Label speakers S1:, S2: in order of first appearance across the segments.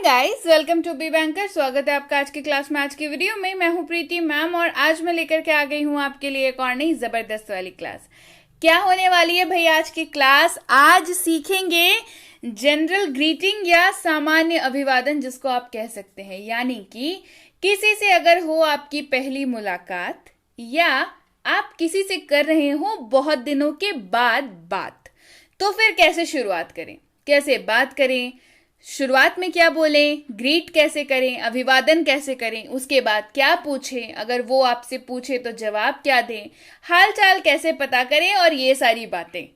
S1: Guys, welcome to B banker. स्वागत है आपका आज की क्लास में। आज की वीडियो में मैं हूं प्रीति मैम और आज मैं लेकर के आ गई हूं आपके लिए एक और नई जबरदस्त वाली क्लास। क्या होने वाली है भाई आज की क्लास? आज सीखेंगे जनरल ग्रीटिंग या सामान्य अभिवादन, जिसको आप कह सकते हैं। यानी कि किसी से अगर हो आपकी पहली मुलाकात या आप किसी से कर रहे हो बहुत दिनों के बाद बात, तो फिर कैसे शुरुआत करें, कैसे बात करें, शुरुआत में क्या बोलें, ग्रीट कैसे करें, अभिवादन कैसे करें, उसके बाद क्या पूछें, अगर वो आपसे पूछे तो जवाब क्या दें, हाल चाल कैसे पता करें, और ये सारी बातें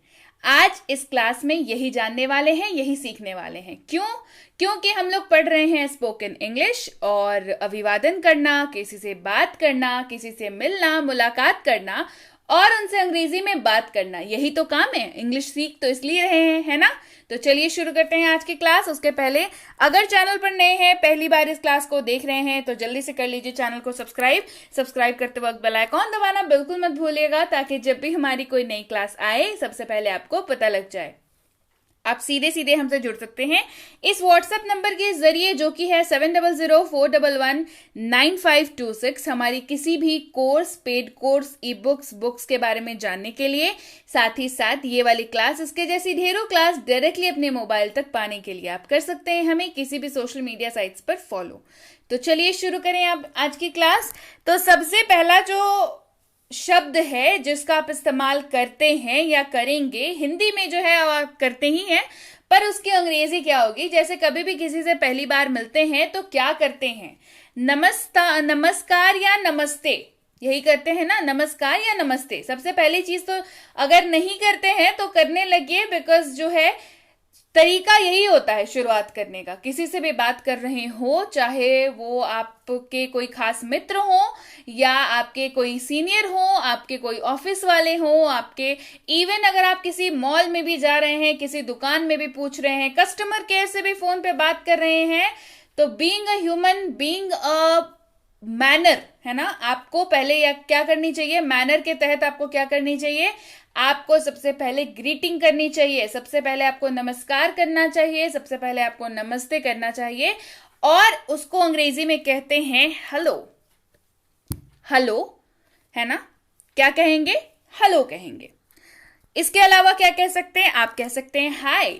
S1: आज इस क्लास में यही जानने वाले हैं, यही सीखने वाले हैं। क्योंकि हम लोग पढ़ रहे हैं स्पोकन इंग्लिश, और अभिवादन करना, किसी से बात करना, किसी से मिलना, मुलाकात करना और उनसे अंग्रेजी में बात करना, यही तो काम है। इंग्लिश सीख तो इसलिए रहे हैं, है ना? तो चलिए शुरू करते हैं आज की क्लास। उसके पहले अगर चैनल पर नए हैं, पहली बार इस क्लास को देख रहे हैं, तो जल्दी से कर लीजिए चैनल को सब्सक्राइब करते वक्त बेल आइकॉन दबाना बिल्कुल मत भूलिएगा, ताकि जब भी हमारी कोई नई क्लास आए सबसे पहले आपको पता लग जाए। आप सीधे सीधे हमसे जुड़ सकते हैं इस व्हाट्सएप नंबर के जरिए, जो कि है 7004119526। हमारी किसी भी course, paid course, e books के बारे में जानने के लिए, साथ ही साथ ये वाली क्लास, इसके जैसी ढेरों क्लास डायरेक्टली अपने मोबाइल तक पाने के लिए आप कर सकते हैं हमें किसी भी सोशल मीडिया साइट्स पर फॉलो। तो चलिए शुरू करें अब आज की क्लास। तो सबसे पहला जो शब्द है जिसका आप इस्तेमाल करते हैं या करेंगे, हिंदी में जो है आप करते ही हैं, पर उसकी अंग्रेजी क्या होगी? जैसे कभी भी किसी से पहली बार मिलते हैं तो क्या करते हैं? नमस्कार या नमस्ते, यही करते हैं ना, नमस्कार या नमस्ते। सबसे पहली चीज तो अगर नहीं करते हैं तो करने लगिए, बिकॉज जो है तरीका यही होता है शुरुआत करने का। किसी से भी बात कर रहे हो, चाहे वो आपके कोई खास मित्र हो या आपके कोई सीनियर हो, आपके कोई ऑफिस वाले हो, आपके इवन अगर आप किसी मॉल में भी जा रहे हैं, किसी दुकान में भी पूछ रहे हैं, कस्टमर केयर से भी फोन पे बात कर रहे हैं, तो being a human, being a manner, है ना, आपको पहले या क्या करनी चाहिए? मैनर के तहत आपको क्या करनी चाहिए? आपको सबसे पहले ग्रीटिंग करनी चाहिए, सबसे पहले आपको नमस्कार करना चाहिए, सबसे पहले आपको नमस्ते करना चाहिए, और उसको अंग्रेजी में कहते हैं हेलो। हेलो, है ना? क्या कहेंगे? हेलो कहेंगे। इसके अलावा क्या कह सकते हैं? आप कह सकते हैं हाय।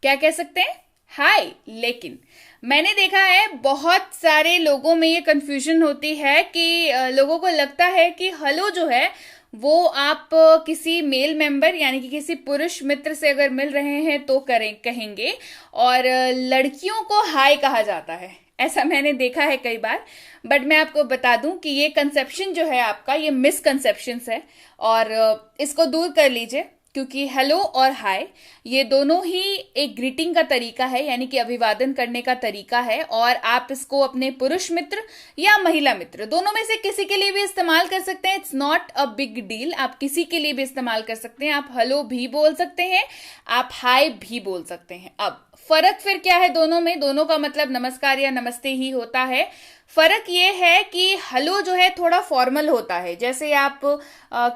S1: क्या कह सकते हैं? हाय। लेकिन मैंने देखा है बहुत सारे लोगों में ये कंफ्यूजन होती है कि लोगों को लगता है कि हेलो जो है वो आप किसी मेल मेंबर यानी कि किसी पुरुष मित्र से अगर मिल रहे हैं तो कहेंगे, और लड़कियों को हाय कहा जाता है। ऐसा मैंने देखा है कई बार, बट मैं आपको बता दूं कि ये कंसेप्शन जो है आपका, ये मिसकंसेप्शंस है, और इसको दूर कर लीजिए, क्योंकि हेलो और हाय ये दोनों ही एक ग्रीटिंग का तरीका है, यानी कि अभिवादन करने का तरीका है, और आप इसको अपने पुरुष मित्र या महिला मित्र दोनों में से किसी के लिए भी इस्तेमाल कर सकते हैं। It's not a big deal, आप किसी के लिए भी इस्तेमाल कर सकते हैं। आप हेलो भी बोल सकते हैं, आप हाय भी बोल सकते हैं। अब फर्क फिर क्या है दोनों में? दोनों का मतलब नमस्कार या नमस्ते ही होता है। फर्क ये है कि हेलो जो है थोड़ा फॉर्मल होता है। जैसे आप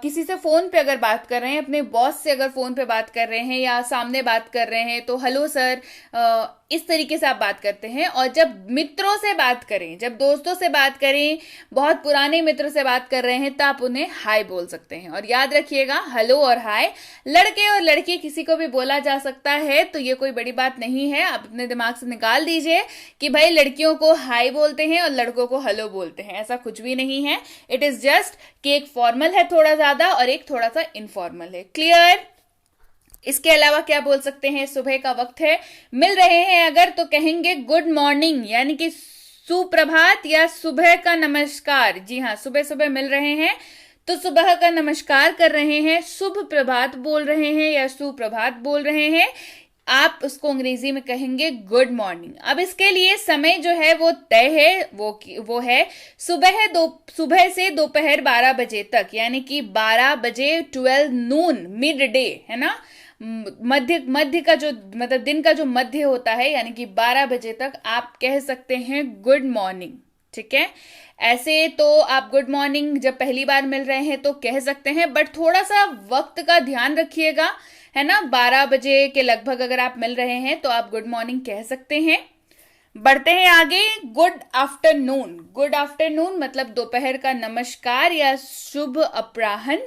S1: किसी से फोन पे अगर बात कर रहे हैं, अपने बॉस से अगर फोन पे बात कर रहे हैं या सामने बात कर रहे हैं, तो हेलो सर, इस तरीके से आप बात करते हैं। और जब मित्रों से बात करें, जब दोस्तों से बात करें, बहुत पुराने मित्र से बात कर रहे हैं, तो आप उन्हें हाय बोल सकते हैं। और याद रखिएगा, हेलो और हाय लड़के और लड़की किसी को भी बोला जा सकता है, तो ये कोई बड़ी बात नहीं है। आप अपने दिमाग से निकाल दीजिए कि भाई लड़कियों को हाय बोलते हैं और लड़कों को हेलो बोलते हैं, ऐसा कुछ भी नहीं है। इट इज जस्ट कि एक फॉर्मल है थोड़ा ज्यादा और एक थोड़ा सा इनफॉर्मल है। क्लियर? इसके अलावा क्या बोल सकते हैं? सुबह का वक्त है, मिल रहे हैं अगर, तो कहेंगे गुड मॉर्निंग, यानी कि सुप्रभात या सुबह का नमस्कार। जी हाँ, सुबह सुबह मिल रहे हैं तो सुबह का नमस्कार कर रहे हैं, शुभ प्रभात बोल रहे हैं या सुप्रभात बोल रहे हैं, आप उसको अंग्रेजी में कहेंगे गुड मॉर्निंग। अब इसके लिए समय जो है वो तय है, वो है सुबह से दोपहर 12 बजे तक, यानी कि 12 बजे 12 नून, मिड डे, है ना, मध्य का जो मतलब दिन का जो मध्य होता है, यानी कि 12 बजे तक आप कह सकते हैं गुड मॉर्निंग। ठीक है? ऐसे तो आप गुड मॉर्निंग जब पहली बार मिल रहे हैं तो कह सकते हैं, बट थोड़ा सा वक्त का ध्यान रखिएगा, है ना। 12 बजे के लगभग अगर आप मिल रहे हैं तो आप गुड मॉर्निंग कह सकते हैं। बढ़ते हैं आगे। Good afternoon. गुड आफ्टरनून मतलब दोपहर का नमस्कार या शुभ अपराह्न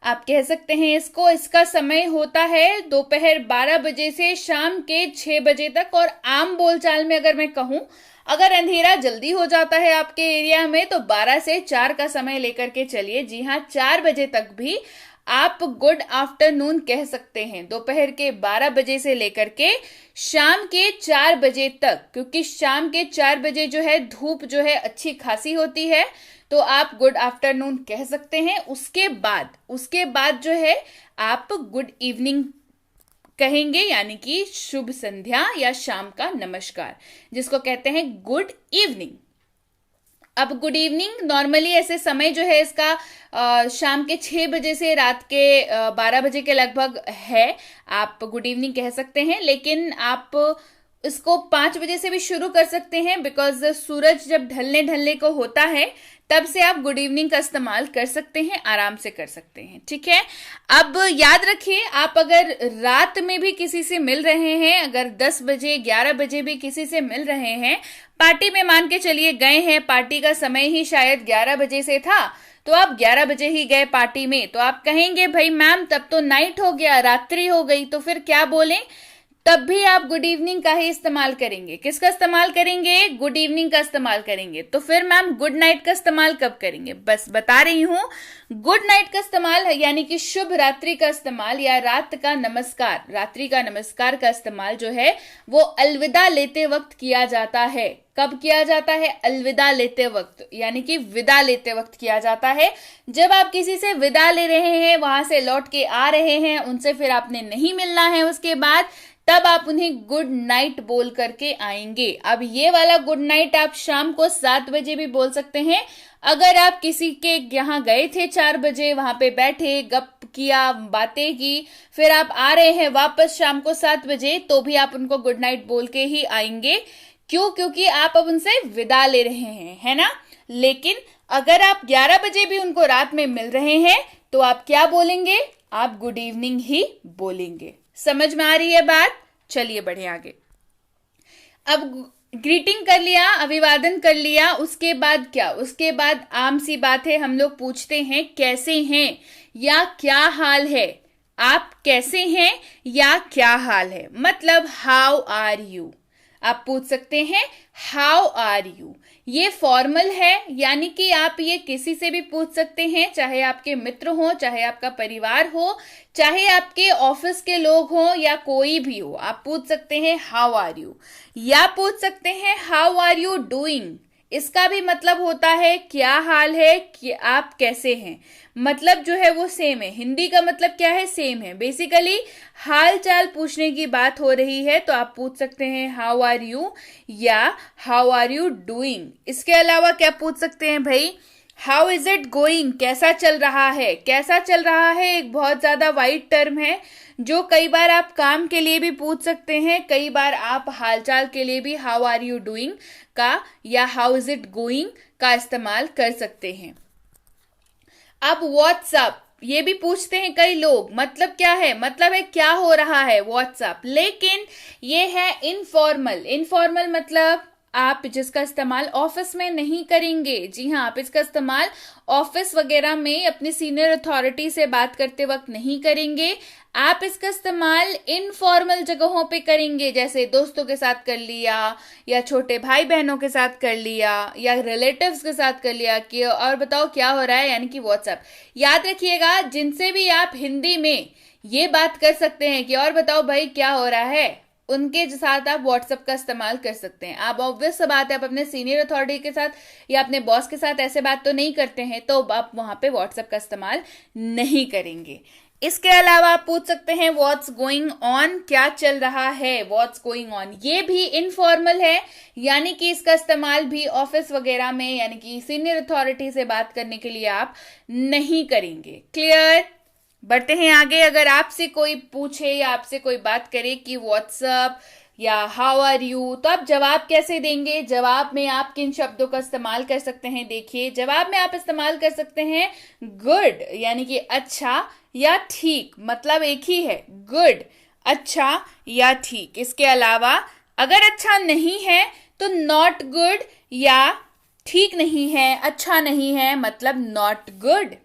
S1: आप कह सकते हैं इसको। इसका समय होता है दोपहर 12 बजे से शाम के 6 बजे तक। और आम बोलचाल में अगर मैं कहूं, अगर अंधेरा जल्दी हो जाता है आपके एरिया में तो 12 से 4 का समय लेकर के चलिए। जी हाँ, 4 बजे तक भी आप गुड आफ्टरनून कह सकते हैं, दोपहर के 12 बजे से लेकर के शाम के 4 बजे तक, क्योंकि शाम के 4 बजे जो है धूप जो है अच्छी खासी होती है, तो आप गुड आफ्टरनून कह सकते हैं। उसके बाद जो है आप गुड इवनिंग कहेंगे, यानी कि शुभ संध्या या शाम का नमस्कार, जिसको कहते हैं गुड इवनिंग। अब गुड इवनिंग नॉर्मली ऐसे समय जो है इसका शाम के 6 बजे से रात के 12 बजे के लगभग है। आप गुड इवनिंग कह सकते हैं, लेकिन आप इसको 5 बजे से भी शुरू कर सकते हैं, बिकॉज सूरज जब ढलने को होता है तब से आप गुड इवनिंग का इस्तेमाल कर सकते हैं, आराम से कर सकते हैं। ठीक है। अब याद रखिए, आप अगर रात में भी किसी से मिल रहे हैं, अगर 10 बजे 11 बजे भी किसी से मिल रहे हैं, पार्टी में मान के चलिए गए हैं, पार्टी का समय ही शायद 11 बजे से था, तो आप 11 बजे ही गए पार्टी में, तो आप कहेंगे भाई मैम तब तो नाइट हो गया, रात्रि हो गई, तो फिर क्या बोलें? तब भी आप गुड इवनिंग का ही इस्तेमाल करेंगे। किसका इस्तेमाल करेंगे? गुड इवनिंग का इस्तेमाल करेंगे। तो फिर मैम गुड नाइट का इस्तेमाल कब करेंगे? बस बता रही हूं, गुड नाइट का इस्तेमाल यानी कि शुभ रात्रि का इस्तेमाल या रात्रि का नमस्कार का इस्तेमाल जो है वो अलविदा लेते वक्त किया जाता है। कब किया जाता है? अलविदा लेते वक्त, यानी कि विदा लेते वक्त किया जाता है। जब आप किसी से विदा ले रहे हैं, वहां से लौट के आ रहे हैं, उनसे फिर आपने नहीं मिलना है उसके बाद, तब आप उन्हें गुड नाइट बोल करके आएंगे। अब ये वाला गुड नाइट आप शाम को 7 बजे भी बोल सकते हैं। अगर आप किसी के यहाँ गए थे 4 बजे, वहां पे बैठे, गप किया, बातें की, फिर आप आ रहे हैं वापस शाम को 7 बजे, तो भी आप उनको गुड नाइट बोल के ही आएंगे। क्यों? क्योंकि आप अब उनसे विदा ले रहे हैं, है ना। लेकिन अगर आप 11 बजे भी उनको रात में मिल रहे हैं तो आप क्या बोलेंगे? आप गुड इवनिंग ही बोलेंगे। समझ में आ रही है बात? चलिए बढ़े आगे। अब ग्रीटिंग कर लिया, अभिवादन कर लिया, उसके बाद क्या? उसके बाद आम सी बात है, हम लोग पूछते हैं कैसे हैं या क्या हाल है। आप कैसे हैं या क्या हाल है, मतलब हाउ आर यू। आप पूछ सकते हैं हाउ आर यू। ये फॉर्मल है, यानी कि आप ये किसी से भी पूछ सकते हैं, चाहे आपके मित्र हो, चाहे आपका परिवार हो, चाहे आपके ऑफिस के लोग हो या कोई भी हो। आप पूछ सकते हैं हाउ आर यू, या पूछ सकते हैं हाउ आर यू डूइंग। इसका भी मतलब होता है क्या हाल है, कि आप कैसे हैं। मतलब जो है वो सेम है। हिंदी का मतलब क्या है? सेम है। बेसिकली हाल चाल पूछने की बात हो रही है तो आप पूछ सकते हैं हाउ आर यू या हाउ आर यू डूइंग। इसके अलावा क्या पूछ सकते हैं भाई? हाउ इज इट गोइंग, कैसा चल रहा है। कैसा चल रहा है एक बहुत ज्यादा वाइड टर्म है, जो कई बार आप काम के लिए भी पूछ सकते हैं, कई बार आप हालचाल के लिए भी हाउ आर यू डूइंग का या हाउ इज इट गोइंग का इस्तेमाल कर सकते हैं। अब व्हाट्सअप ये भी पूछते हैं कई लोग, मतलब क्या है? मतलब है क्या हो रहा है व्हाट्सअप, लेकिन ये है इनफॉर्मल। इनफॉर्मल मतलब आप जिसका इस्तेमाल ऑफिस में नहीं करेंगे। जी हाँ, आप इसका इस्तेमाल ऑफिस वगैरह में अपनी सीनियर अथॉरिटी से बात करते वक्त नहीं करेंगे। आप इसका इस्तेमाल इनफॉर्मल जगहों पे करेंगे, जैसे दोस्तों के साथ कर लिया या छोटे भाई बहनों के साथ कर लिया या रिलेटिव्स के साथ कर लिया कि और बताओ क्या हो रहा है, यानी कि व्हाट्सएप। याद रखिएगा, जिनसे भी आप हिंदी में ये बात कर सकते हैं कि और बताओ भाई क्या हो रहा है, उनके साथ आप व्हाट्सएप का इस्तेमाल कर सकते हैं। आप ऑब्वियस बात है, आप अपने सीनियर अथॉरिटी के साथ या अपने बॉस के साथ ऐसे बात तो नहीं करते हैं, तो आप वहां पे व्हाट्सएप का इस्तेमाल नहीं करेंगे। इसके अलावा आप पूछ सकते हैं व्हाट्स गोइंग ऑन, क्या चल रहा है, व्हाट्स गोइंग ऑन। ये भी इनफॉर्मल है, यानी कि इसका इस्तेमाल भी ऑफिस वगैरह में यानी कि सीनियर अथॉरिटी से बात करने के लिए आप नहीं करेंगे। क्लियर? बढ़ते हैं आगे। अगर आपसे कोई पूछे या आपसे कोई बात करे कि व्हाट्सअप या हाउ आर यू, तो आप जवाब कैसे देंगे? जवाब में आप किन शब्दों का इस्तेमाल कर सकते हैं? देखिए, जवाब में आप इस्तेमाल कर सकते हैं गुड, यानी कि अच्छा या ठीक, मतलब एक ही है, गुड, अच्छा या ठीक। इसके अलावा अगर अच्छा नहीं है तो नॉट गुड या ठीक नहीं है, अच्छा नहीं है, मतलब नॉट गुड।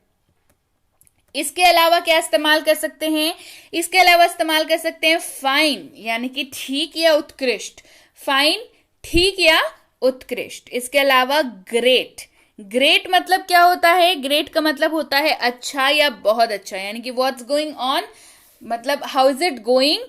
S1: इसके अलावा क्या इस्तेमाल कर सकते हैं? इसके अलावा इस्तेमाल कर सकते हैं फाइन, यानी कि ठीक या उत्कृष्ट। फाइन, ठीक या उत्कृष्ट। इसके अलावा ग्रेट। ग्रेट मतलब क्या होता है? ग्रेट का मतलब होता है अच्छा या बहुत अच्छा, यानी कि व्हाट्स गोइंग ऑन, मतलब how is it going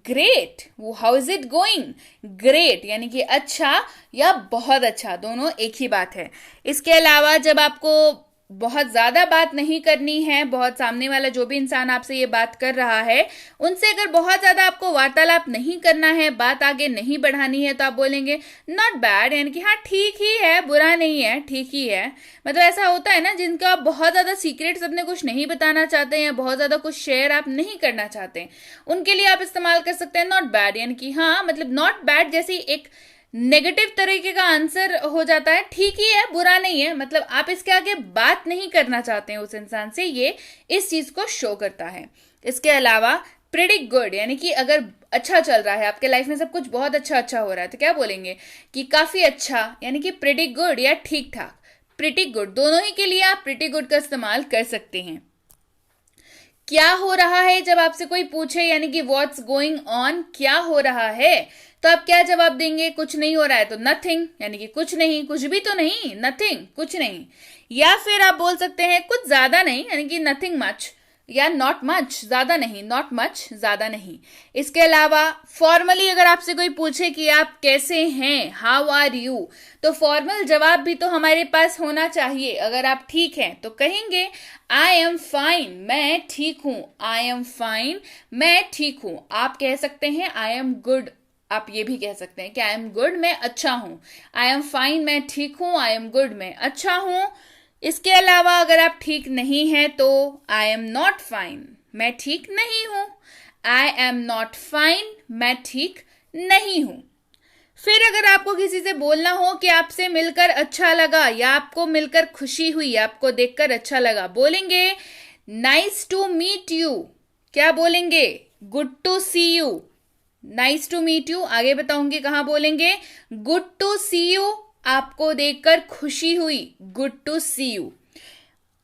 S1: great. वो how is it going great, यानी कि अच्छा या बहुत अच्छा, दोनों एक ही बात है। इसके अलावा जब आपको बहुत ज्यादा बात नहीं करनी है, बहुत सामने वाला जो भी इंसान आपसे ये बात कर रहा है उनसे अगर बहुत ज्यादा आपको वार्तालाप नहीं करना है, बात आगे नहीं बढ़ानी है, तो आप बोलेंगे नॉट बैड, यानी कि हाँ ठीक ही है, बुरा नहीं है, ठीक ही है। मतलब ऐसा होता है ना जिनका आप बहुत ज्यादा सीक्रेट्स अपने कुछ नहीं बताना चाहते हैं, बहुत ज्यादा कुछ शेयर आप नहीं करना चाहते, उनके लिए आप इस्तेमाल कर सकते हैं नॉट बैड, यानी कि हाँ मतलब नॉट बैड जैसी एक नेगेटिव तरीके का आंसर हो जाता है, ठीक ही है, बुरा नहीं है, मतलब आप इसके आगे बात नहीं करना चाहते हैं उस इंसान से, ये इस चीज को शो करता है। इसके अलावा प्रिटी गुड, यानी कि अगर अच्छा चल रहा है आपके लाइफ में, सब कुछ बहुत अच्छा अच्छा हो रहा है, तो क्या बोलेंगे कि काफी अच्छा, यानी कि प्रिटी गुड या ठीक ठाक। प्रिटी गुड, दोनों ही के लिए आप प्रिटी गुड का इस्तेमाल कर सकते हैं। क्या हो रहा है, जब आपसे कोई पूछे, यानी कि व्हाट्स गोइंग ऑन, क्या हो रहा है, तो आप क्या जवाब देंगे? कुछ नहीं हो रहा है तो नथिंग, यानी कि कुछ नहीं, कुछ भी तो नहीं, नथिंग, कुछ नहीं। या फिर आप बोल सकते हैं कुछ ज्यादा नहीं, यानी कि नथिंग मच, या नॉट मच, ज्यादा नहीं, नॉट मच, ज्यादा नहीं। इसके अलावा फॉर्मली अगर आपसे कोई पूछे कि आप कैसे हैं, हाउ आर यू, तो फॉर्मल जवाब भी तो हमारे पास होना चाहिए। अगर आप ठीक हैं तो कहेंगे आई एम फाइन, मैं ठीक हूं, आई एम फाइन, मैं ठीक हूं। आप कह सकते हैं आई एम गुड, आप ये भी कह सकते हैं कि आई एम गुड, मैं अच्छा हूं। आई एम फाइन, मैं ठीक हूं, आई एम गुड, मैं अच्छा हूं। इसके अलावा अगर आप ठीक नहीं हैं तो आई एम नॉट फाइन, मैं ठीक नहीं हूं। आई एम नॉट फाइन, मैं ठीक नहीं हूं। फिर अगर आपको किसी से बोलना हो कि आपसे मिलकर अच्छा लगा, या आपको मिलकर खुशी हुई, आपको देखकर अच्छा लगा, बोलेंगे नाइस टू मीट यू। क्या बोलेंगे? Good to see you. Nice to meet you आगे बताऊंगी कहां बोलेंगे। गुड टू सी यू, आपको देखकर खुशी हुई, गुड टू सी यू।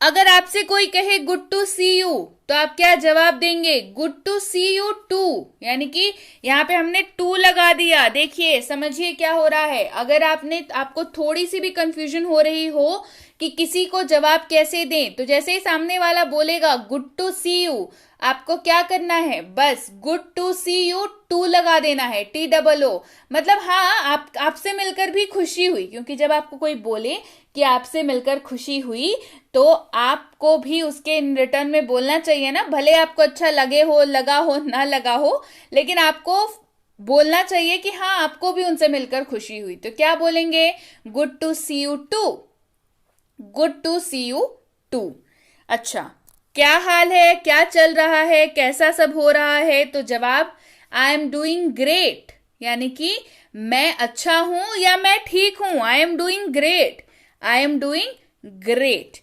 S1: अगर आपसे कोई कहे गुड टू सी यू, तो आप क्या जवाब देंगे? Good to see you too, यानी कि यहां पे हमने टू लगा दिया। देखिए समझिए क्या हो रहा है। अगर आपको थोड़ी सी भी कंफ्यूजन हो रही हो कि किसी को जवाब कैसे दें, तो जैसे ही सामने वाला बोलेगा गुड टू सी यू, आपको क्या करना है? बस good to see you too लगा देना है, TOO। मतलब हाँ, आपसे मिलकर भी खुशी हुई, क्योंकि जब आपको कोई बोले कि आपसे मिलकर खुशी हुई, तो आपको भी उसके रिटर्न में बोलना चाहिए ना। भले आपको अच्छा लगे हो, लगा हो, ना लगा हो, लेकिन आपको बोलना चाहिए कि हाँ आपको भी उनसे मिलकर खुशी हुई। तो क्या बोलेंगे? Good to see you too, good to see you too. अच्छा, क्या हाल है, क्या चल रहा है, कैसा सब हो रहा है, तो जवाब आई एम डूइंग ग्रेट, यानी कि मैं अच्छा हूं या मैं ठीक हूं। I am doing great, I am doing great.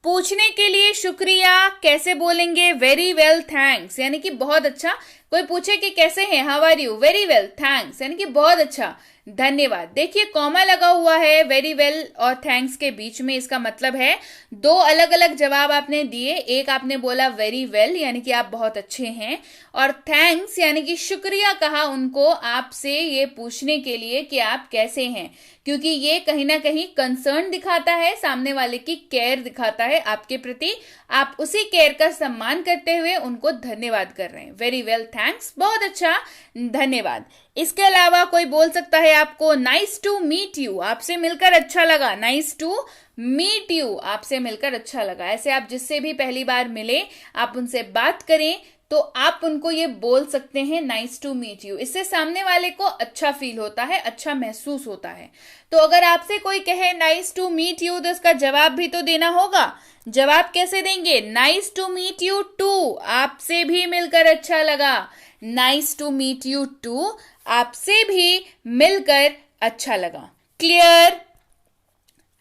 S1: पूछने के लिए शुक्रिया कैसे बोलेंगे? वेरी वेल थैंक्स, यानी कि बहुत अच्छा। कोई पूछे कि कैसे हैं, how are you, very well thanks, यानी कि बहुत अच्छा, धन्यवाद। देखिए कॉमा लगा हुआ है वेरी वेल और थैंक्स के बीच में, इसका मतलब है दो अलग अलग जवाब आपने दिए। एक आपने बोला वेरी वेल, यानी कि आप बहुत अच्छे हैं, और थैंक्स यानी कि शुक्रिया कहा उनको आपसे ये पूछने के लिए कि आप कैसे हैं, क्योंकि ये कहीं ना कहीं कंसर्न दिखाता है, सामने वाले की केयर दिखाता है आपके प्रति। आप उसी केयर का सम्मान करते हुए उनको धन्यवाद कर रहे हैं। वेरी वेल थैंक्स, बहुत अच्छा, धन्यवाद। इसके अलावा कोई बोल सकता है आपको नाइस टू मीट यू, आपसे मिलकर अच्छा लगा। नाइस टू मीट यू, आपसे मिलकर अच्छा लगा। ऐसे आप जिससे भी पहली बार मिले, आप उनसे बात करें तो आप उनको ये बोल सकते हैं नाइस टू मीट यू। इससे सामने वाले को अच्छा फील होता है, अच्छा महसूस होता है। तो अगर आपसे कोई कहे नाइस टू मीट यू, तो इसका जवाब भी तो देना होगा। जवाब कैसे देंगे? Nice to meet you too, आपसे भी मिलकर अच्छा लगा। Nice to meet you too, आपसे भी मिलकर अच्छा लगा। क्लियर?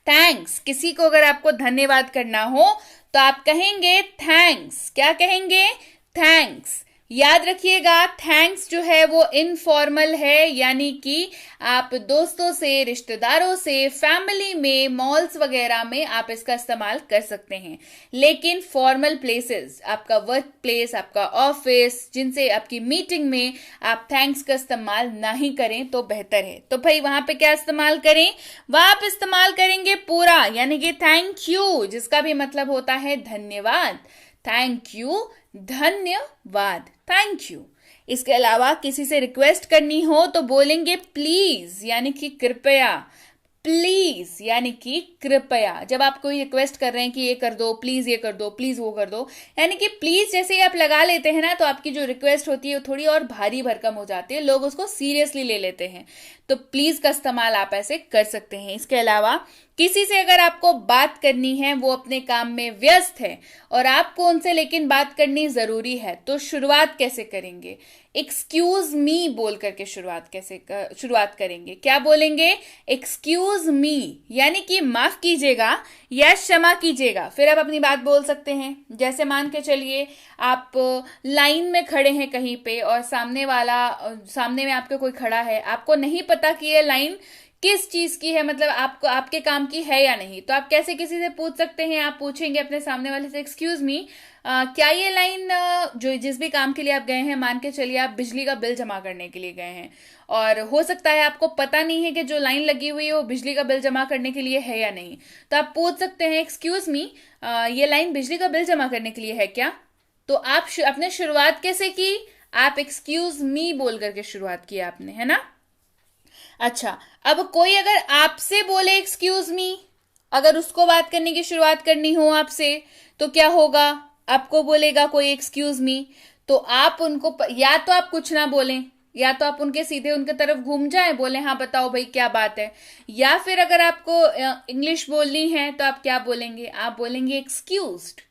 S1: थैंक्स, किसी को अगर आपको धन्यवाद करना हो तो आप कहेंगे थैंक्स। क्या कहेंगे? थैंक्स। याद रखिएगा, थैंक्स जो है वो इनफॉर्मल है, यानी कि आप दोस्तों से, रिश्तेदारों से, फैमिली में, मॉल्स वगैरह में आप इसका इस्तेमाल कर सकते हैं। लेकिन फॉर्मल प्लेसेस, आपका वर्क प्लेस, आपका ऑफिस, जिनसे आपकी मीटिंग में आप थैंक्स का इस्तेमाल नहीं करें तो बेहतर है। तो भाई वहां पे क्या इस्तेमाल करें? वहां आप इस्तेमाल करेंगे पूरा, यानी कि थैंक यू, जिसका भी मतलब होता है धन्यवाद। थैंक यू, धन्यवाद, थैंक यू। इसके अलावा किसी से रिक्वेस्ट करनी हो तो बोलेंगे प्लीज, यानी कि कृपया। प्लीज यानी कि कृपया। जब आप कोई रिक्वेस्ट कर रहे हैं कि ये कर दो, प्लीज ये कर दो, प्लीज वो कर दो, यानी कि प्लीज जैसे ही आप लगा लेते हैं ना, तो आपकी जो रिक्वेस्ट होती है वो थोड़ी और भारी भरकम हो जाती है, लोग उसको सीरियसली ले लेते हैं। तो प्लीज का इस्तेमाल आप ऐसे कर सकते हैं। इसके अलावा किसी से अगर आपको बात करनी है, वो अपने काम में व्यस्त है और आपको उनसे लेकिन बात करनी जरूरी है, तो शुरुआत कैसे करेंगे? एक्सक्यूज मी बोल करके शुरुआत करेंगे। क्या बोलेंगे? एक्सक्यूज मी, यानी कि माफ कीजिएगा या क्षमा कीजिएगा। फिर आप अपनी बात बोल सकते हैं। जैसे मान के चलिए आप लाइन में खड़े हैं कहीं पे और सामने में आपके कोई खड़ा है, आपको नहीं पता कि ये लाइन किस चीज की है, मतलब आपको आपके काम की है या नहीं। तो आप कैसे किसी से पूछ सकते हैं? आप पूछेंगे अपने सामने वाले से, एक्सक्यूज मी, क्या ये लाइन जो जिस भी काम के लिए आप गए हैं, मान के चलिए आप बिजली का बिल जमा करने के लिए गए हैं और हो सकता है आपको पता नहीं है कि जो लाइन लगी हुई है वो बिजली का बिल जमा करने के लिए है या नहीं। तो आप पूछ सकते हैं, एक्सक्यूज मी, ये लाइन बिजली का बिल जमा करने के लिए है क्या? तो आप अपने शुरुआत कैसे की? आप एक्सक्यूज मी बोल करके शुरुआत की आपने, है ना। अच्छा, अब कोई अगर आपसे बोले एक्सक्यूज मी, अगर उसको बात करने की शुरुआत करनी हो आपसे, तो क्या होगा? आपको बोलेगा कोई एक्सक्यूज मी, तो आप उनको या तो आप कुछ ना बोलें, या तो आप उनके सीधे उनके तरफ घूम जाएं, बोले हाँ बताओ भाई क्या बात है। या फिर अगर आपको इंग्लिश बोलनी है तो आप क्या बोलेंगे? आप बोलेंगे एक्सक्यूज्ड।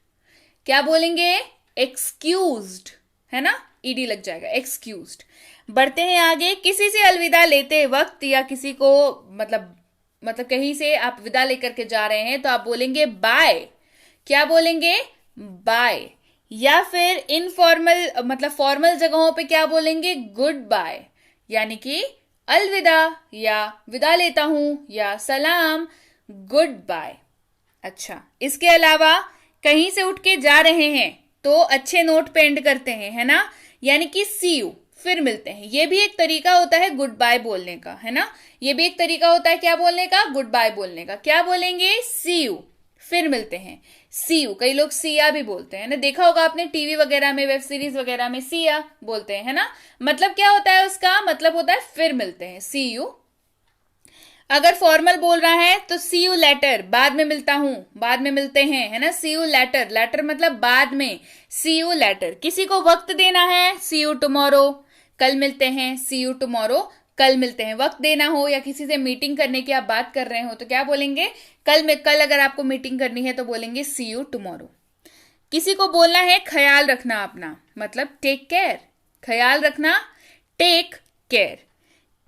S1: क्या बोलेंगे? एक्सक्यूज्ड, है ना, ईडी लग जाएगा, एक्सक्यूज्ड। बढ़ते हैं आगे। किसी से अलविदा लेते वक्त या किसी को मतलब कहीं से आप विदा लेकर के जा रहे हैं तो आप बोलेंगे बाय। क्या बोलेंगे? बाय। या फिर इनफॉर्मल मतलब फॉर्मल जगहों पे क्या बोलेंगे? गुड बाय, यानी कि अलविदा या विदा लेता हूं या सलाम, गुड बाय। अच्छा, इसके अलावा कहीं से उठ के जा रहे हैं तो अच्छे नोट पे एंड करते हैं, है ना, यानी कि सी यू, फिर मिलते हैं। ये भी एक तरीका होता है गुड बाय बोलने का, है ना। ये भी एक तरीका होता है क्या बोलने का? गुड बाय बोलने का। क्या बोलेंगे? सी यू, फिर मिलते हैं, सी यू। कई लोग सिया भी बोलते हैं ना, देखा होगा आपने टीवी वगैरह में, वेब सीरीज वगैरह में सिया बोलते हैं, है ना। मतलब क्या होता है उसका? मतलब होता है फिर मिलते हैं, सी यू। अगर फॉर्मल बोल रहा है तो सी यू लेटर, बाद में मिलता हूं, बाद में मिलते हैं, है ना। सी यू लेटर, लेटर मतलब बाद में, सी यू लेटर। किसी को वक्त देना है, सी यू टुमारो, कल मिलते हैं, सी यू टुमारो, कल मिलते हैं। वक्त देना हो या किसी से मीटिंग करने की आप बात कर रहे हो तो क्या बोलेंगे? कल अगर आपको मीटिंग करनी है तो बोलेंगे सी यू टुमारो। किसी को बोलना है ख्याल रखना अपना, मतलब टेक केयर, ख्याल रखना, टेक केयर।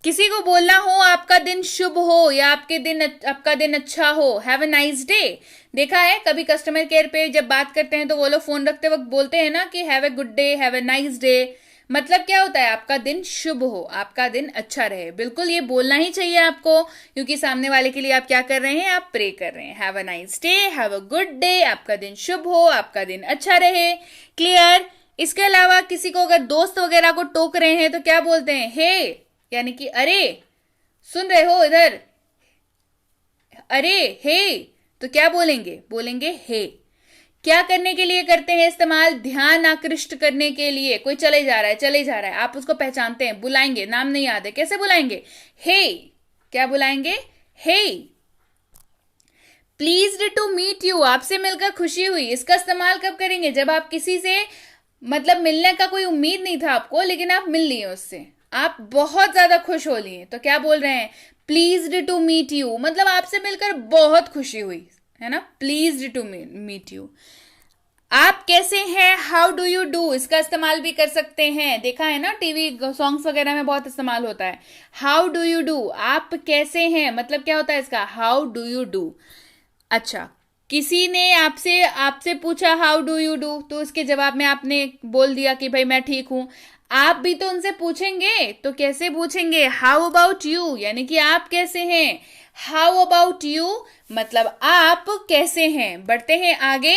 S1: किसी को बोलना हो आपका दिन शुभ हो या आपका दिन अच्छा हो, हैव अ नाइस डे। देखा है कभी कस्टमर केयर पे जब बात करते हैं तो वो लोग फोन रखते वक्त बोलते हैं ना कि have a good day, have a nice day. मतलब क्या होता है? आपका दिन शुभ हो, आपका दिन अच्छा रहे। बिल्कुल ये बोलना ही चाहिए आपको, क्योंकि सामने वाले के लिए आप क्या कर रहे हैं? आप प्रे कर रहे हैं। Have a nice day, have a good day, आपका दिन शुभ हो, आपका दिन अच्छा रहे। क्लियर। इसके अलावा किसी को अगर दोस्त वगैरह को टोक रहे हैं तो क्या बोलते हैं? हे, यानी कि अरे, सुन रहे हो इधर, अरे हे। तो क्या बोलेंगे? बोलेंगे हे। क्या करने के लिए करते हैं इस्तेमाल? ध्यान आकृष्ट करने के लिए। कोई चले जा रहा है, आप उसको पहचानते हैं, बुलाएंगे, नाम नहीं याद है, कैसे बुलाएंगे? हे। क्या बुलाएंगे? हे। प्लीज्ड टू मीट यू, आपसे मिलकर खुशी हुई। इसका इस्तेमाल कब करेंगे? जब आप किसी से मतलब मिलने का कोई उम्मीद नहीं था आपको, लेकिन आप मिल लिए उससे, आप बहुत ज्यादा खुश हो लिए, तो क्या बोल रहे हैं? प्लीज्ड टू मीट यू, मतलब आपसे मिलकर बहुत खुशी हुई, है ना। Pleased to meet you. आप कैसे हैं? हाउ डू यू डू, इसका इस्तेमाल भी कर सकते हैं। देखा है ना टीवी सॉन्ग्स वगैरह में बहुत इस्तेमाल होता है। हाउ डू यू डू, आप कैसे हैं, मतलब क्या होता है इसका? How do you do. अच्छा, किसी ने आपसे आपसे पूछा हाउ डू यू डू, तो उसके जवाब में आपने बोल दिया कि भाई मैं ठीक हूं। आप भी तो उनसे पूछेंगे, तो कैसे पूछेंगे? हाउ अबाउट यू, यानी कि आप कैसे हैं। हाउ अबाउट यू मतलब आप कैसे हैं। बढ़ते हैं आगे।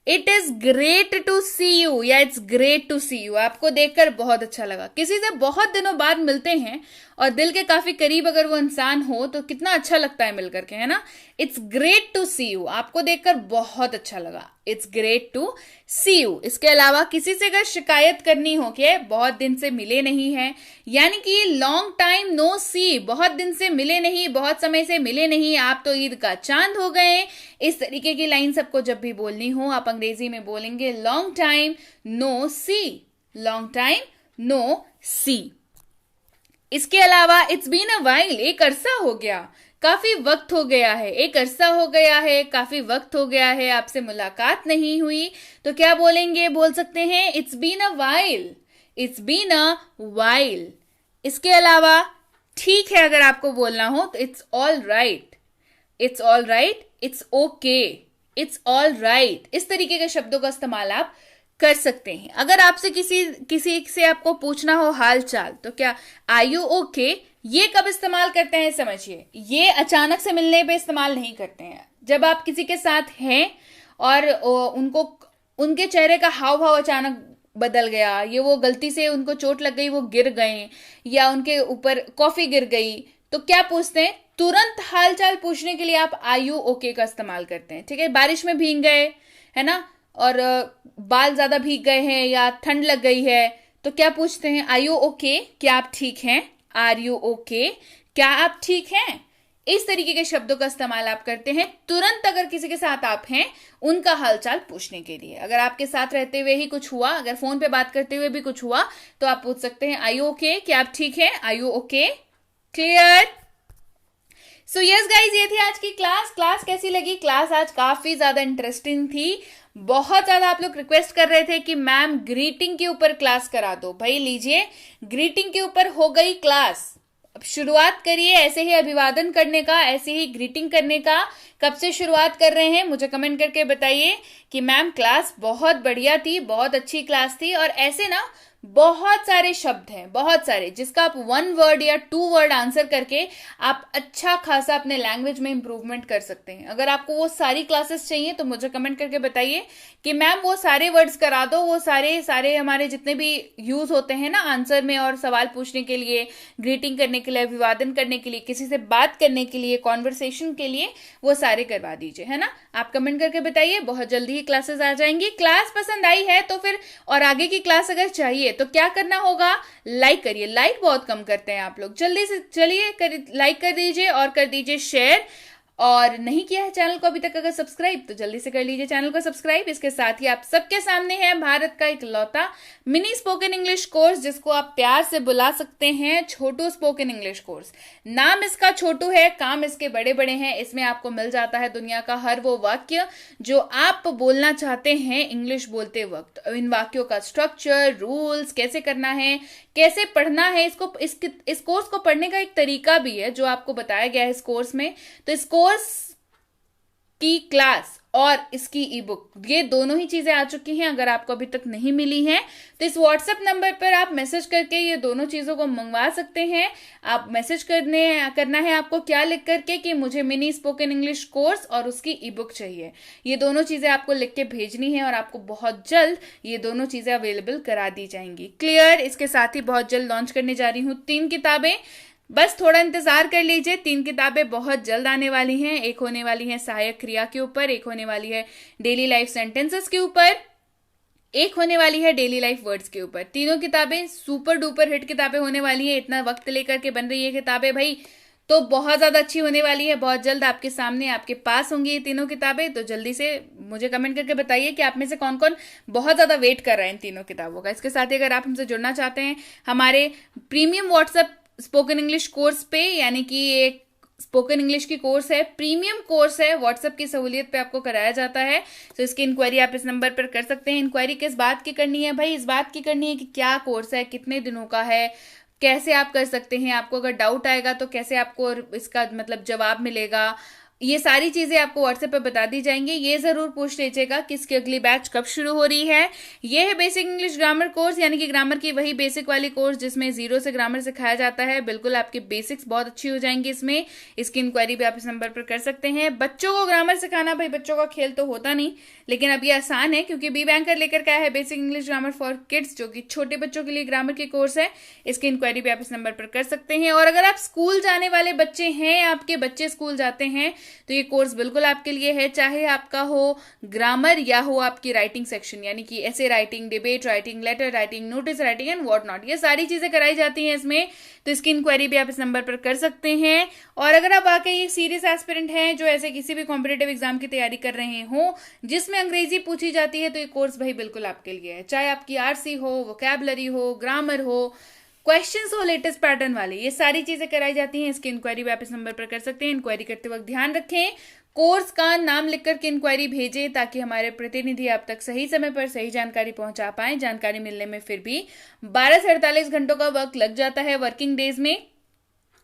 S1: It is great to see you, या it's great to see you, आपको देखकर बहुत अच्छा लगा। किसी से बहुत दिनों बाद मिलते हैं और दिल के काफी करीब अगर वो इंसान हो तो कितना अच्छा लगता है मिलकर के, है ना। It's great to see you, आपको देखकर बहुत अच्छा लगा। It's great to see you. इसके अलावा किसी से अगर शिकायत करनी हो कि बहुत दिन से मिले नहीं है, यानी कि लॉन्ग टाइम नो सी, बहुत दिन से मिले नहीं, बहुत समय से मिले नहीं, आप तो ईद का चांद हो गए। इस तरीके की लाइन सबको जब भी बोलनी हो आप अंग्रेजी में बोलेंगे लॉन्ग टाइम नो सी, लॉन्ग टाइम नो सी। इसके अलावा इट्स बीन अ वाइल, एक अरसा हो गया, काफी वक्त हो गया है, एक अरसा हो गया है, काफी वक्त हो गया है, आपसे मुलाकात नहीं हुई, तो क्या बोलेंगे? बोल सकते हैं it's been a while, it's been a while. इसके अलावा ठीक है अगर आपको बोलना हो तो it's all right, it's all right, it's okay, it's all right. इस तरीके के शब्दों का इस्तेमाल आप कर सकते हैं। अगर आपसे किसी किसी से आपको पूछना हो हाल चाल, तो क्या आर यू ओके, ये कब इस्तेमाल करते हैं समझिए। ये अचानक से मिलने पे इस्तेमाल नहीं करते हैं। जब आप किसी के साथ हैं और उनको उनके चेहरे का हाव भाव अचानक बदल गया, ये वो गलती से उनको चोट लग गई, वो गिर गए, या उनके ऊपर कॉफी गिर गई, तो क्या पूछते हैं? तुरंत हालचाल पूछने के लिए आप आर यू ओके का इस्तेमाल करते हैं। ठीक है, बारिश में भीग गए है ना, और बाल ज्यादा भीग गए हैं या ठंड लग गई है, तो क्या पूछते हैं? आर यू ओके, क्या आप ठीक हैं? आर यू ओके, क्या आप ठीक हैं? इस तरीके के शब्दों का इस्तेमाल आप करते हैं तुरंत अगर किसी के साथ आप हैं उनका हालचाल पूछने के लिए। अगर आपके साथ रहते हुए ही कुछ हुआ, अगर फोन पे बात करते हुए भी कुछ हुआ, तो आप पूछ सकते हैं आर यू ओके, क्या आप ठीक हैं? Are you okay? Clear? So yes guys, ये थी आज की क्लास। क्लास कैसी लगी? क्लास आज काफी ज्यादा इंटरेस्टिंग थी। बहुत ज्यादा आप लोग रिक्वेस्ट कर रहे थे कि मैम ग्रीटिंग के ऊपर क्लास करा दो। भाई लीजिए, ग्रीटिंग के ऊपर हो गई क्लास। अब शुरुआत करिए ऐसे ही अभिवादन करने का, ऐसे ही ग्रीटिंग करने का। कब से शुरुआत कर रहे हैं मुझे कमेंट करके बताइए कि मैम क्लास बहुत बढ़िया थी, बहुत अच्छी क्लास थी। और ऐसे ना बहुत सारे शब्द हैं, बहुत सारे, जिसका आप 1 वर्ड या 2 वर्ड आंसर करके आप अच्छा खासा अपने लैंग्वेज में इंप्रूवमेंट कर सकते हैं। अगर आपको वो सारी क्लासेस चाहिए तो मुझे कमेंट करके बताइए कि मैम वो सारे वर्ड्स करा दो, वो सारे सारे हमारे जितने भी यूज होते हैं ना आंसर में और सवाल पूछने के लिए, ग्रीटिंग करने के लिए, अभिवादन करने के लिए, किसी से बात करने के लिए, कॉन्वर्सेशन के लिए, वो सारे करवा दीजिए, है ना। आप कमेंट करके बताइए, बहुत जल्दी ही क्लासेस आ जाएंगी। क्लास पसंद आई है तो फिर और आगे की क्लास अगर चाहिए तो क्या करना होगा? लाइक करिए। लाइक बहुत कम करते हैं आप लोग, जल्दी से चलिए लाइक कर दीजिए और कर दीजिए शेयर। और नहीं किया है चैनल को अभी तक अगर सब्सक्राइब, तो जल्दी से कर लीजिए चैनल को सब्सक्राइब। इसके साथ ही आप सबके सामने है भारत का इकलौता मिनी स्पोकन इंग्लिश कोर्स, जिसको आप प्यार से बुला सकते हैं छोटू स्पोकन इंग्लिश कोर्स। नाम इसका छोटू है, काम इसके बड़े बड़े हैं। इसमें आपको मिल जाता है दुनिया का हर वो वाक्य जो आप बोलना चाहते हैं इंग्लिश बोलते वक्त। इन वाक्यों का स्ट्रक्चर, रूल्स, कैसे करना है, कैसे पढ़ना है, इस कोर्स को पढ़ने का एक तरीका भी है जो आपको बताया गया है इस कोर्स में। तो इस कोर्स की क्लास और इसकी ई बुक, ये दोनों ही चीजें आ चुकी हैं। अगर आपको अभी तक नहीं मिली हैं तो इस व्हाट्सएप नंबर पर आप मैसेज करके ये दोनों चीजों को मंगवा सकते हैं। आप मैसेज करना है आपको क्या लिख करके कि मुझे मिनी स्पोकन इंग्लिश कोर्स और उसकी ई बुक चाहिए। ये दोनों चीजें आपको लिख के भेजनी है और आपको बहुत जल्द ये दोनों चीजें अवेलेबल करा दी जाएंगी। क्लियर? इसके साथ ही बहुत जल्द लॉन्च करने जा रही हूँ 3 किताबें, बस थोड़ा इंतजार कर लीजिए। 3 किताबें बहुत जल्द आने वाली हैं। एक होने वाली है सहायक क्रिया के ऊपर, एक होने वाली है डेली लाइफ सेंटेंसेस के ऊपर, एक होने वाली है डेली लाइफ वर्ड्स के ऊपर। तीनों किताबें सुपर डुपर हिट किताबें होने वाली है। इतना वक्त लेकर के बन रही है किताबें भाई, तो बहुत ज्यादा अच्छी होने वाली है। बहुत जल्द आपके सामने, आपके पास होंगी ये तीनों किताबें। तो जल्दी से मुझे कमेंट करके बताइए कि आप में से कौन कौन बहुत ज्यादा वेट कर रहे हैं इन तीनों किताबों का। इसके साथ ही अगर आप हमसे जुड़ना चाहते हैं हमारे premium WhatsApp spoken English course पे, यानी कि एक स्पोकन इंग्लिश की कोर्स है, प्रीमियम कोर्स है, व्हाट्सएप की सहूलियत पे आपको कराया जाता है। तो इसकी इंक्वायरी आप इस नंबर पर कर सकते हैं। इंक्वायरी किस बात की करनी है भाई? इस बात की करनी है कि क्या कोर्स है, कितने दिनों का है, कैसे आप कर सकते हैं, आपको अगर डाउट आएगा तो कैसे आपको इसका मतलब जवाब मिलेगा, ये सारी चीजें आपको व्हाट्सएप पे बता दी जाएंगी। ये जरूर पूछ लीजिएगा कि इसकी अगली बैच कब शुरू हो रही है। ये है बेसिक इंग्लिश ग्रामर कोर्स, यानी कि ग्रामर की वही बेसिक वाली कोर्स जिसमें जीरो से ग्रामर सिखाया जाता है। बिल्कुल आपकी बेसिक्स बहुत अच्छी हो जाएंगी इसमें। इसकी इंक्वायरी भी आप इस नंबर पर कर सकते हैं। बच्चों को ग्रामर सिखाना, भाई बच्चों का खेल तो होता नहीं, लेकिन अब ये आसान है क्योंकि बी बैंकर लेकर के आया है basic English grammar for kids, जो कि छोटे बच्चों के लिए ग्रामर की कोर्स है। इसकी इंक्वायरी भी आप इस नंबर पर कर सकते हैं। और अगर आप स्कूल जाने वाले बच्चे हैं, आपके बच्चे स्कूल जाते हैं, तो ये कोर्स बिल्कुल आपके लिए है। चाहे आपका हो ग्रामर या हो आपकी राइटिंग सेक्शन, यानी कि essay writing, debate writing, letter writing, notice writing and what not, ये सारी चीजें कराई जाती हैं इसमें। तो इसकी इंक्वायरी भी आप इस नंबर पर कर सकते हैं। और अगर आप वाकई एक सीरियस एस्पिरेंट हैं जो ऐसे किसी भी कॉम्पिटेटिव एग्जाम की तैयारी कर रहे हो जिसमें अंग्रेजी पूछी जाती है, तो ये कोर्स भाई बिल्कुल आपके लिए है। चाहे आपकी आरसी हो, वोकैबुलरी हो, ग्रामर हो, क्वेश्चंस हो लेटेस्ट पैटर्न वाले, ये सारी चीजें कराई जाती हैं। इसकी इंक्वायरी भी आप इस नंबर पर कर सकते हैं। इंक्वायरी करते वक्त ध्यान रखें, कोर्स का नाम लिख करके इंक्वायरी भेजें ताकि हमारे प्रतिनिधि आप तक सही समय पर सही जानकारी पहुंचा पाए। जानकारी मिलने में फिर भी 12 से 48 घंटों का वक्त लग जाता है वर्किंग डेज में,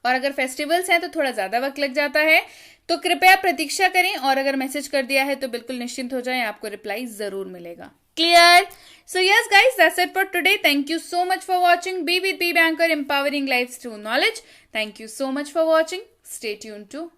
S1: और अगर फेस्टिवल्स हैं तो थोड़ा ज्यादा वक्त लग जाता है। तो कृपया प्रतीक्षा करें, और अगर मैसेज कर दिया है तो बिल्कुल निश्चिंत हो जाएं, आपको रिप्लाई जरूर मिलेगा। Clear? So yes guys, that's it for today. Thank you so much for watching. Be with B Banker, empowering lives through knowledge. Thank you so much for watching. Stay tuned to